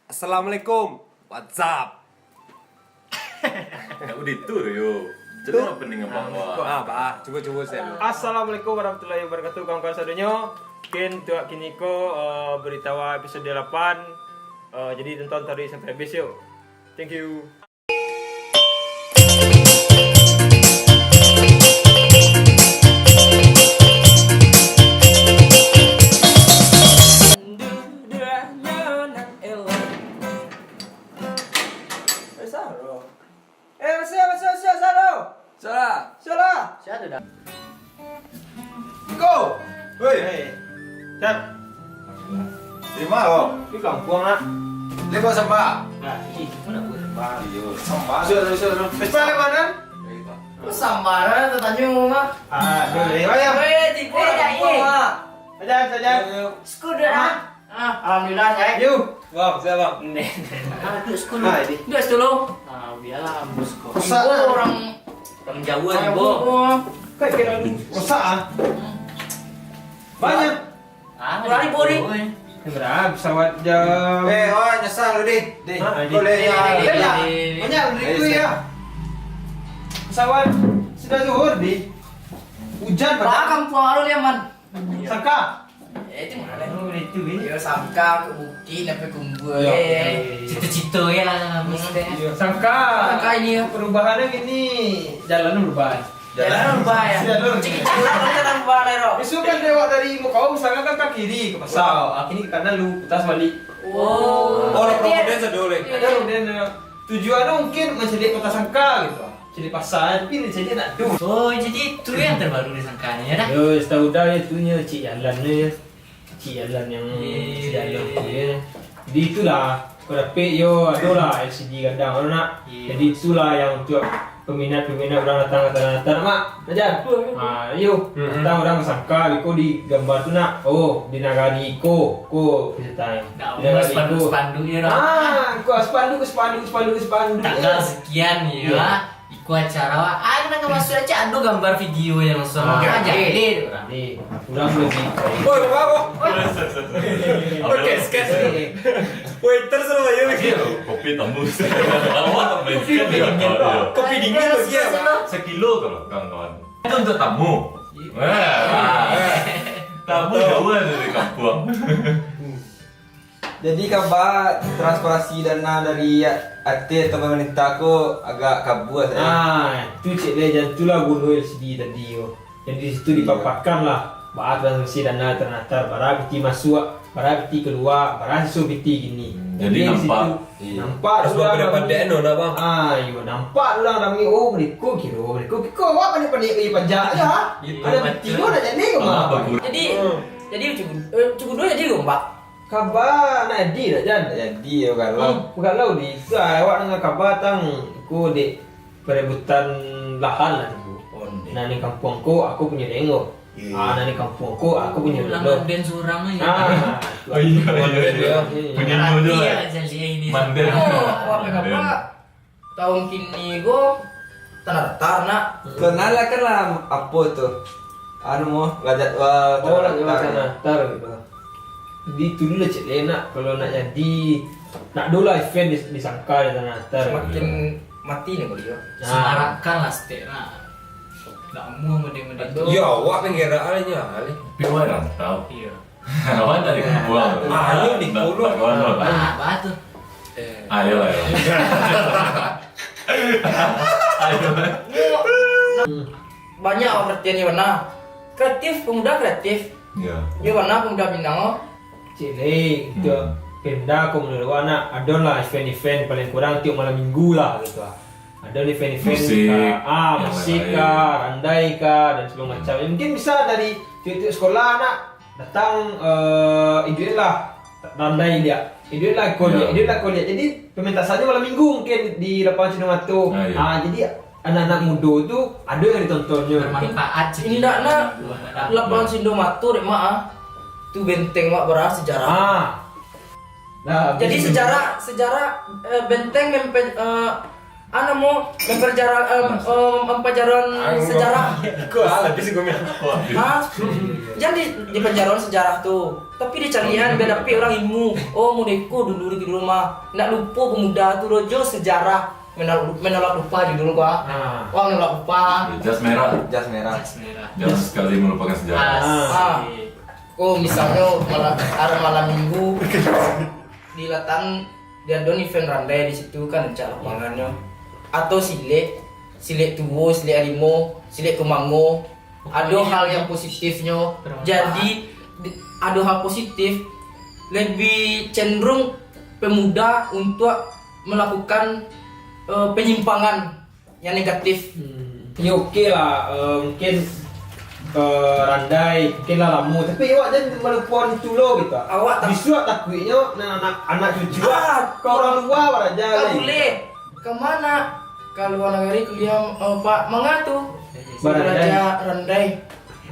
Assalamualaikum. What's up? Ya udah itu yo. Jadi apa nih ngomong Apa? Coba saya dulu. Assalamualaikum warahmatullahi wabarakatuh kawan-kawan sadonyo. Ken tuak kiniko beritahu episode 8. Jadi tonton tadi sampai habis yuk. Thank you. Go. Hei, Chat. Terima kok. Ini kampung nak. Lepas sampah. Nah, ini mana buat sampah? Iyo, sampah. Sudah. Sampah mana? Sambaran tanya mah. Boleh. Ayam. Tipe dah Saja. Skuda ah. Alhamdulillah saya. Yuk. Bang, saya bang. Aduh skul. Nah, ini. Udah dulu. Ah, biarlah bos kok. Rusak. Ibu orang jauhan, Bu. Kayak kira rusak ah. Banyak. Ah, berani bodi. Berapa pesawat jam? Nyesal lu deh. Boleh ya. Banyak beriku ya. Pesawat sudah zuhur di hujan Bah pada kampung alu dia man. sangka. Itu mana? Oh itu ini. Ya sangka ke bukti sampai kumpul. Cita-cita ya lah mesti. Sangka. Sangka ini ya. Perubahannya gini jalan berubah. Jalan ubah ya. Jalan. Jalan ubah lero. Besok kan lewat dari Mukau misalkan kan ke kiri ke pasar. Ini ke kanan lu putar balik. Oh. Orang Providence ada oleh. Ada kemudian tujuannya mungkin mencari kota sangka gitu. Jadi pasar tapi jadi nak tuh. Oh jadi itu yang terbaru disangkanya ya dah. Yo, setahu dah itunya cik jalannya. Cik jalan yang Iya. jalan dia. Jadi itulah kalau dapet yo ada lah LCD kadang orang nak. Iya. Jadi itulah yang untuk peminat-peminat orang datang mak. Ajar. Ah, yuk. Datang orang sangka iko di gambar tu nak. Oh, di nagari iko. Ko kita. Nak urus spanduk ya dah. Ko spanduk. Tanggal sekian ya. Iku acara wah. Ah kita masuk aja ada gambar video yang sama Oke. aja deh. Nih, kurang lebih. Woi, apa? Oke, sekarang. Waiter sama ya. Kopi tembus. Awak bensin Kopi dingin masih ya, Pak. sekilo kalau kawan-kawan. Itu untuk tamu. Tamu jauhan dari kampung. Jadi kabar transparansi dana dari AT atau pemerintah aku agak kabur saya. Itu cik lejan itulah gunung LCD tadi yo. Jadi di situ dipaparkan lah bahwa transaksi dana ternatar barang piti masuk, barang piti keluar, barang susu piti gini. Jadi di nampak. situ, nampak Harus sudah mau dapat DN nak bang. Yo nampak orang ramai oh mereka kira wah pandai bagi pajak ya. Ada piti kau nak jadi kau mah. Jadi cukup dua jadi lomba. Kabar nak di tak jan. Jadi ya kalau Kalau di awak dengan kabar tang aku di perebutan lahan lah tu. Nani kampung aku punya dengok. Nani kampung aku punya Ulang dengok. dan surang aja. Oh iya. Punya mojo. Iya jadi ini. Mandel. Oh, apa tahun kini go tanah nak. kenal lah kan lah apa tuh anu mau ngajak Oh nak jual tanah tar gitu. Di tu dulu cik enak kalau nak jadi nak dulu lah event disangka di tanah tar. Semakin mati nih beliau. Semarakan lah stek nak. Tak mau mending-mending. Ya, awak pengiraannya kali. Piwa rantau. Iya. Kawan dari kampung. Ayo di Pulau. Batu. Ayo. Ayo. Banyak orang perhatiannya warna kreatif, pemuda kreatif. Ya. Dia warna pemuda bintang. Cik itu Pemda aku menurut anak ada lah event-event paling kurang tiap malam minggu lah gitu. Ada event-event Musik. musik Yang kah, randai kah dan segala macam. Mungkin bisa dari tiap-tiap sekolah anak datang idul lah randai dia. Idul lah kuliah. Jadi pementasannya malam minggu mungkin di lapangan Cinomato. Iya. Jadi anak-anak muda tu ada yang ditontonnya. Bermanfaat sih. Indah nak lapangan Sindomatu dek mak tu benteng mak beras sejarah. Nah, Jadi sejarah benteng Ana mau pelajaran sejarah. Kok habis gue bilang. Hah? Jadi di pelajaran sejarah tuh. Tapi dicarian biar dapet orang ilmu. Oh, Mudeko dulu di rumah. Nak lupa pemuda tuh rojo sejarah. Menolak lupa judul gua. Wah, menolak lupa. Jas merah. Jas merah. Jangan sekali melupakan sejarah. Oh, misalnya malam minggu di Latan dia don event randai di situ kan cak lapangannya. Atau silet tuwo, silet harimau, silet kemango. Ada hal yang positifnya. Jadi ada hal positif lebih cenderung pemuda untuk melakukan penyimpangan yang negatif. Ya oke lah, mungkin randai, mungkin lah lamu. Tapi awak jangan melupakan itu loh gitu. Awak tak Justru takutnya anak cucu ke orang luar aja. kau boleh kemana? Kalau luar negeri kuliah Pak mengatu belajar randai.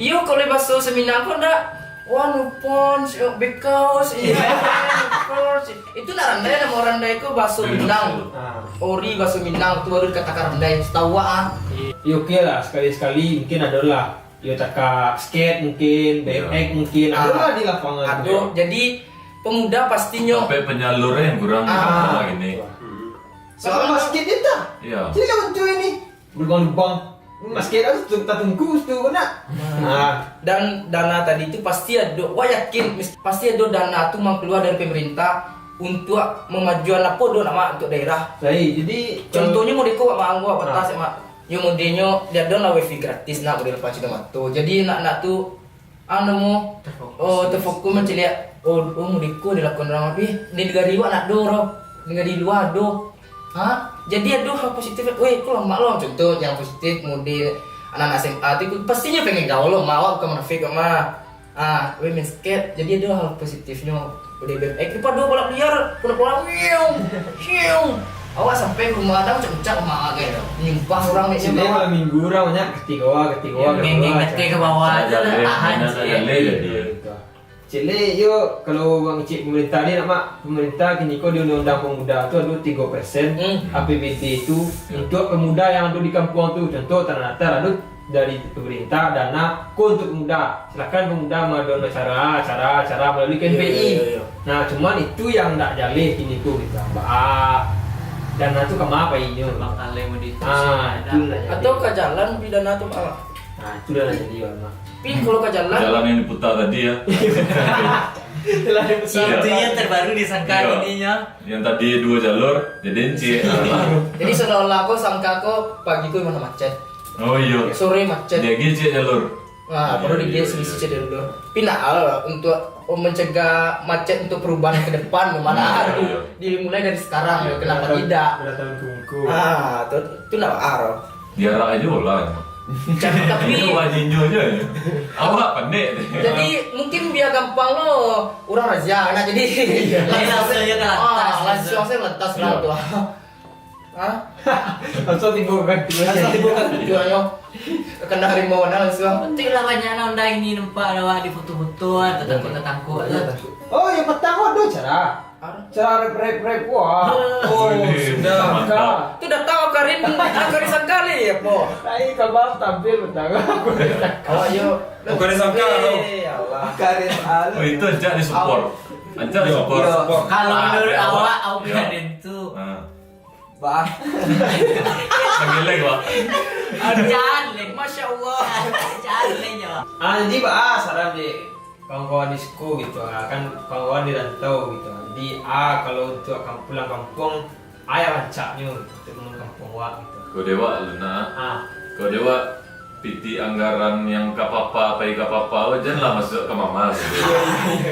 Iyo kalau bahasa seminar kau ndak? Wah nupon, because iya, itu nak randai nama randai itu bahasa Minang. Ori bahasa Minang tu baru dikatakan randai. Setahu Ya oke lah, sekali-sekali mungkin adalah ya taka skate mungkin, BMX mungkin, adalah di lapangan. Aduh, jadi pemuda pastinya. Sampai penyalurnya yang kurang ini. Sama skate dia tak? Iya. Jadi kamu tuh ini lubang-lubang. Skate itu tak tunggu tu nak. Dan dana tadi itu pasti ada. Wah yakin pasti ada dana tu mau keluar dari pemerintah untuk memajuan apa do nama untuk daerah. Baik, jadi Contohnya mau deko mak anggo batas mak. Yo modelnya dia ada lah wifi gratis nak model pacu mato. Jadi nak tu anu mo terfokus menceliak mau deko dilakukan orang lebih di negara luar nak do ro. Negara luar do. Jadi ada hal positif. Weh, kau lama lo contoh yang positif model anak-anak SMA itu pastinya pengen gaul lo mau bukan munafik mah. Weh main skate. Jadi ada hal positifnya. Udah BMX lupa dua balap liar, pulang hiung. Awak sampai rumah ada macam-macam mah kayak nyumpah orang nih Cile malam minggu orang banyak ketiga. Geng-geng ngetik ke bawah aja lah tahan sih. Cile yo kalau bang cik pemerintah ni nak pemerintah kini kau di undang-undang pemuda tu ada 3% APBD itu untuk pemuda yang ada di kampung tu. Contoh Tanah ada dari pemerintah dana untuk pemuda. Silakan pemuda mengadakan acara melalui KPI. Nah cuman itu yang tak jalih kini tu kita. Dana tu kemana apa ini? Bang kali mau di atau ke jalan di dana tu malah. Nah itu dah jadi warna. Tapi kalau ke jalan Jalan yang diputar tadi ya. Satunya terbaru disangka ininya. Yang tadi 2 jalur jadi C. jadi seolah-olah aku sangka aku pagi ku mana macet. Oh iya. Sore macet. Dia C jalur. Nah, baru di GS misi dulu. Pinal untuk mencegah macet untuk perubahan ke depan mana Iya. dimulai dari sekarang ya, kenapa tidak? Udah tahun kungku. Itu nak aro. Diarak aja bola. Tapi Itu wajinjo aja. Awak pendek. jadi mungkin biar gampang lo orang razia nah jadi Langsung aja ke lantas. langsung saya lantas lah tuh. Langsung timbul kan Langsung dibuka tujuannya kena harimau mana langsung. Penting lah banyak nanda ini nampak lawak di foto-foto tetangku. Oh yang petang ada cara rep wah. Oh, sudah. Mantap. Itu dah tahu Karin sekali ya po. Tapi kalau tampil petang aku. Oh ayo. Bukan disangka lo. Ya Allah. Karir Oh itu ajak di support. Ajak di support. Kalau menurut Ada awak Iya. itu Bah. Panggil lagi pak. Jaleng, Masya Allah. jaleng ya. Jadi saran deh kawan-kawan di sekolah gitu kan kawan-kawan di rantau gitu. Jadi kalau untuk pulang kampung ayah rancaknya untuk pulang kampung gitu. Kau dewa Luna. Kau dewa piti anggaran yang kapapa, pai kapapa, wajan lah masuk ke mama.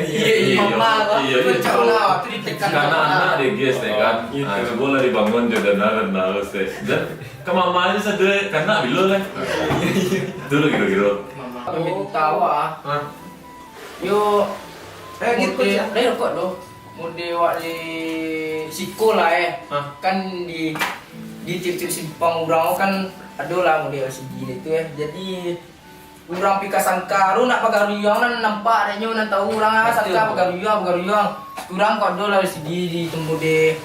Iya, mama. Iya, Cakap itu ditekan. karena anak dia guys deh kan. Sekolah dibangun jodoh dan harus deh. Dan ke mama aja sadar karena bilo lah. Dulu gitu. Mama tahu Yo gitu aja. Dah kok doh. Mode wak di siko lah kan di tiap-tiap simpang urang kan ada lah model LCD itu ya. Jadi urang pika sangka ru nak pagaruyang nan nampak adanya nan tahu urang sangka pagaruyang. Kurang kok ada lah LCD di tempat de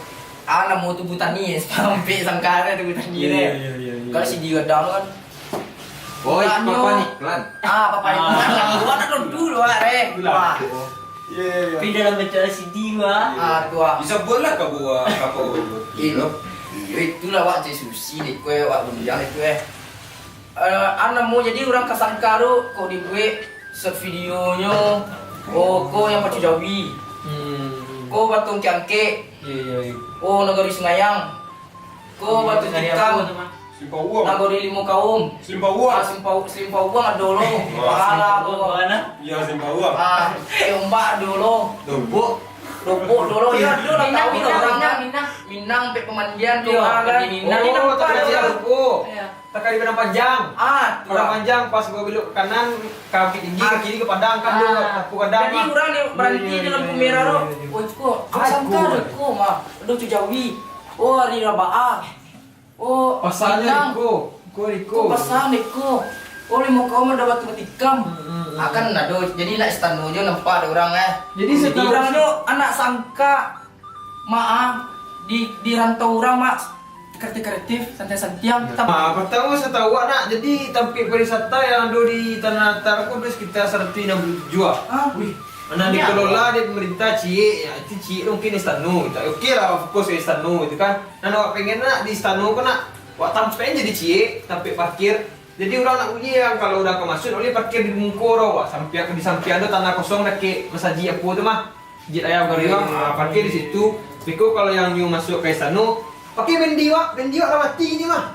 anak mau tubuh tani sampai sangkara tubuh tani Iya, deh. iya, iya, iya. Kalau si dia down kan. Oh, Iklannya. apa nih? Iklan. Papa iklan. Gua nak dulu are. Wah. Tapi dalam bentuk CD wah. Tua. Bisa boleh kau buat apa Iya. Itulah wak Jesusi deh kue wak bunjang itu anak mau jadi orang kasangkaru kau dibuat set videonya. Oh, kau yang pacu Jawi. Kau batung kiangke. Iya. Oh, nagari Sengayang. Kau batu tikam. Simpau uang. Nagari Limo Kaum. Simpau uang. Simpau uang adolo. Pahala kau. Iya simpau uang. Ombak dulu. Dobok dulu ya dulu lah tahu orang Minang pe pemandian tuh Iya, kan. di Minang. Oh, tak ada Iya. aku. Iya. Tak ada benang panjang. Benang panjang pas gua belok ke kanan, kaki tinggi, ke kiri ke padang kan dulu. Aku kadang. Jadi orang nih berhenti di lampu merah lo. Oh, kok sangka kok mah. Aduh Jawi. Oh, hari Rabaa. Oh, Pasalnya Minang. Riko. Kok pasang Riko. Oh, Limo Kaum ada batu tikam. Akan aduh jadi nak stanu aja nampak ada orang Jadi setahu orang tu anak sangka maaf di rantau orang mak kreatif santai-santiang pertama saya tahu nak jadi tempat pariwisata yang ada di Tanah Datar aku ada sekitar 167 wih Mana dikelola di pemerintah Cie, ya itu Cie mungkin istanu, oke lah, of course istanu itu kan. Nah, awak pengen nak di istanu kan nak, awak tampen jadi Cie, sampai parkir. Jadi orang nak uji yang kalau udah kemasuk, oleh parkir di Mungkoro, wah sampai di samping ada tanah kosong nak ke masaji apa tu mah, jit ayam gariwang, parkir di situ. Biko kalau yang new masuk ke istanu, pakai bendi wak dah mati ni mah.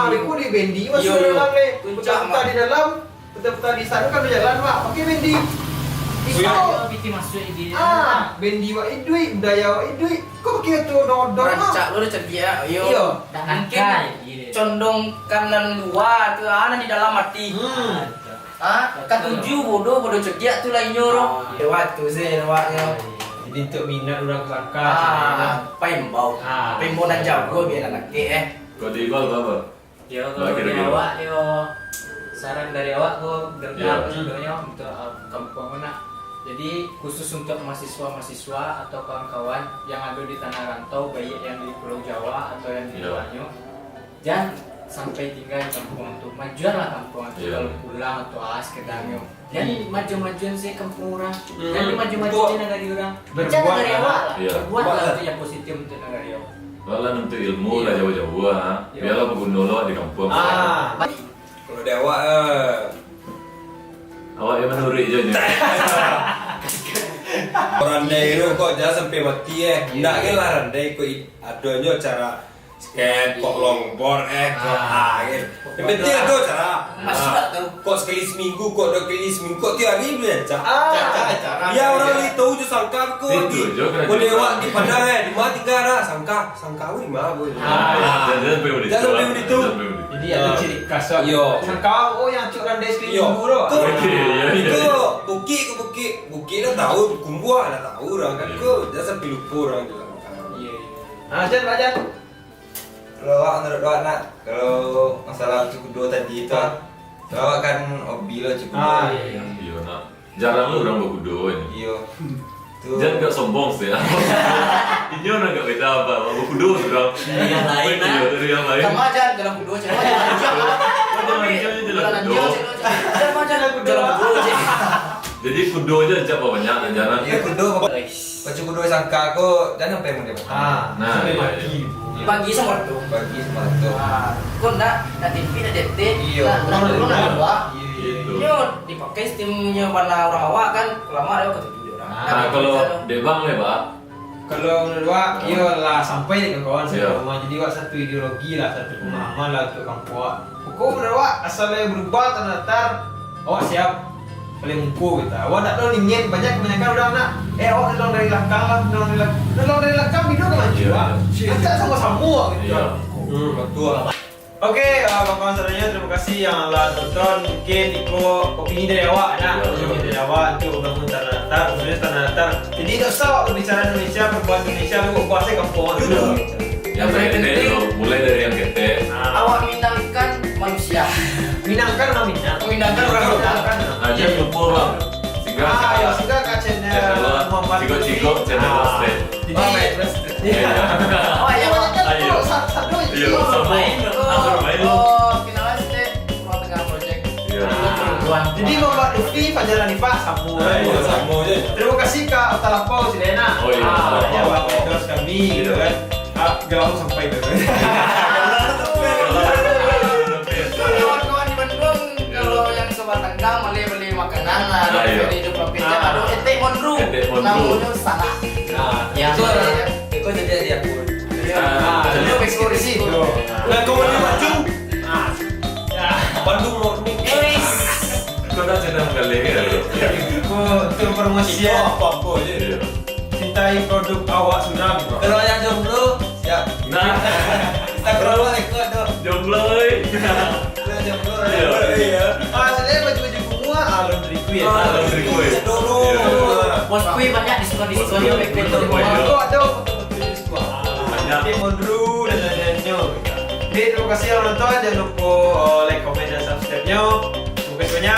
Biko di bendi masuk dalam le, peta di dalam, peta di istanu kan berjalan wak, pakai bendi. Biti masuk di Bendi wa idui, budaya wa idui. Kok pakai tu dodol mah? rancak lu cedia yo Iya. tak mungkin nangkai condong kanan luar tu ana di dalam mati ketujuh bodoh cedia tu lah nyoro lewat tu sih lewatnya Jadi untuk minat orang kesangka. pembau pembau dan jago biar anak Kau di gol apa? Yo kalau dari awak yo saran dari awak kok Iya. sebenarnya untuk kampung mana. Jadi khusus untuk mahasiswa-mahasiswa atau kawan-kawan yang ada di tanah rantau baik yang di Pulau Jawa atau yang di Iya. luarnya, jangan sampai tinggal di kampung itu. Majuanlah kampung itu Iya. kalau pulang atau ke Danyo. Jadi maju-majuan sih kampung orang. Hmm. Jadi maju-majuan negara orang. Berbuat Jangan negara lah. awak. Iya. Berbuatlah itu yang positif untuk negara awak. Malah untuk ilmu lah jauh-jauh ha. Biarlah berguna lo di kampung. Kalau dewa Awak yang menurut je ni. randai itu kok jangan sampai mati ndak kan lah randai kok adanya cara skate kok longboard kok gitu. Yang penting ada cara. Masuk tak tahu. Kok sekali seminggu, kok 2 kali seminggu, kok tiap hari boleh Cara. Ya orang itu tahu je sangka kok Itu je kena boleh jumpa. wak di padang di mana 3 arah sangka wih mah boleh. Jangan sampai begitu. Jangan sampai begitu. Jadi ada ciri khas wak. Yo. Sangka oh yang cuk randai sekali Yo, minggu tu. kau Iya. itu bukit dah tahu, kumbuah dah tahu orang kan kau jangan sampai lupa orang je lah. Jan, Pak Jan. Kalau awak menurut awak nak, kalau masalah cukup 2 tadi itu, awak kan hobi lo cukup 2. Iya. Iya nak. Jarang lo orang berkudo ni. Iya. Tu. Jangan kau sombong sih. Ini orang tak beda apa. Berkudo orang. Dari yang lain, nah. Dari yang lain. sama aja dalam kudo cewek Jalan kudo. sama aja dalam kudo Jadi kudo je siapa banyak dan jarang. Iya kudo baca kudo sangka aku jangan sampai mau Nah, sampai iya, mati. pagi sama tu bagi semangat. kau nak TV nak dete Iya. nak dua Gitu. Nyo dipakai steamnya warna orang awak kan lama ada ketujuh orang. Nah, kalau debang le pak. Kalau menurut wak, iya lah sampai dengan kawan Iya. saya rumah. Jadi wak satu ideologi lah, satu pemahaman lah untuk kampung wak. Pokok menurut wak asalnya berubah Tanah Datar, awak siap paling mungku kita. Awak tak tahu ingin kebanyakan orang nak. Awak nolong dari belakang lah, nolong dari belakang video ke maju Iya. wak. Ajak sama-sama wak gitu. Iya. Betul. Oke, kawan-kawan saudaranya terima kasih yang telah tonton. Mungkin Iko opini dari awak nak, Iya. opini dari awak untuk membangun Tanah Datar, khususnya Tanah Datar. Jadi tak usah awak berbicara Indonesia, perbuatan Indonesia, lu kuasai kampung awak dulu. Yang kete lo, mulai dari yang kete. Awak minangkan manusia. Minangkan orang Minang, Minangkan orang Minangkan. Aja lupa bang. Sehingga Ya sudah kak channel channel Muhammad Cigo-cigo channel Western. Jadi, Iya. Pak jalan nih Pak, sambung. Iya, sama aja. Terima kasih Kak Otalapo Silena. Oh iya, ya Otalapo. Bapak endorse kami gitu kan. Galau sampai itu. Kawan-kawan di Bandung kalau yang sobat tanggang beli makanan lah, Ah, iya. beli hidup lapinnya, aduh ente mondru, Ente mondru. namanya salah. Nah, Yang itu jadi dia pun. Itu ekskursi. Nah, kau di Bandung. Bandung morning. Kau tak sedang kali ya? Itu promosi ya. Apa aja. Cintai produk awak tsunami bro. Kalau yang jomblo, siap. Nah, Instagram ekor dong. jomblo euy. Yang jomblo. Iya. Sebenarnya baju-baju semua laundry queen. Laundry queen. Dulu. Bos kui banyak diskon Iya, baik betul, itu. Boy. Aku ada foto-foto di sekolah. Banyak. Tim Mondru dan lain-lainnya. Jadi terima kasih yang nonton, jangan lupa like, comment, dan subscribe-nya. Semoga semuanya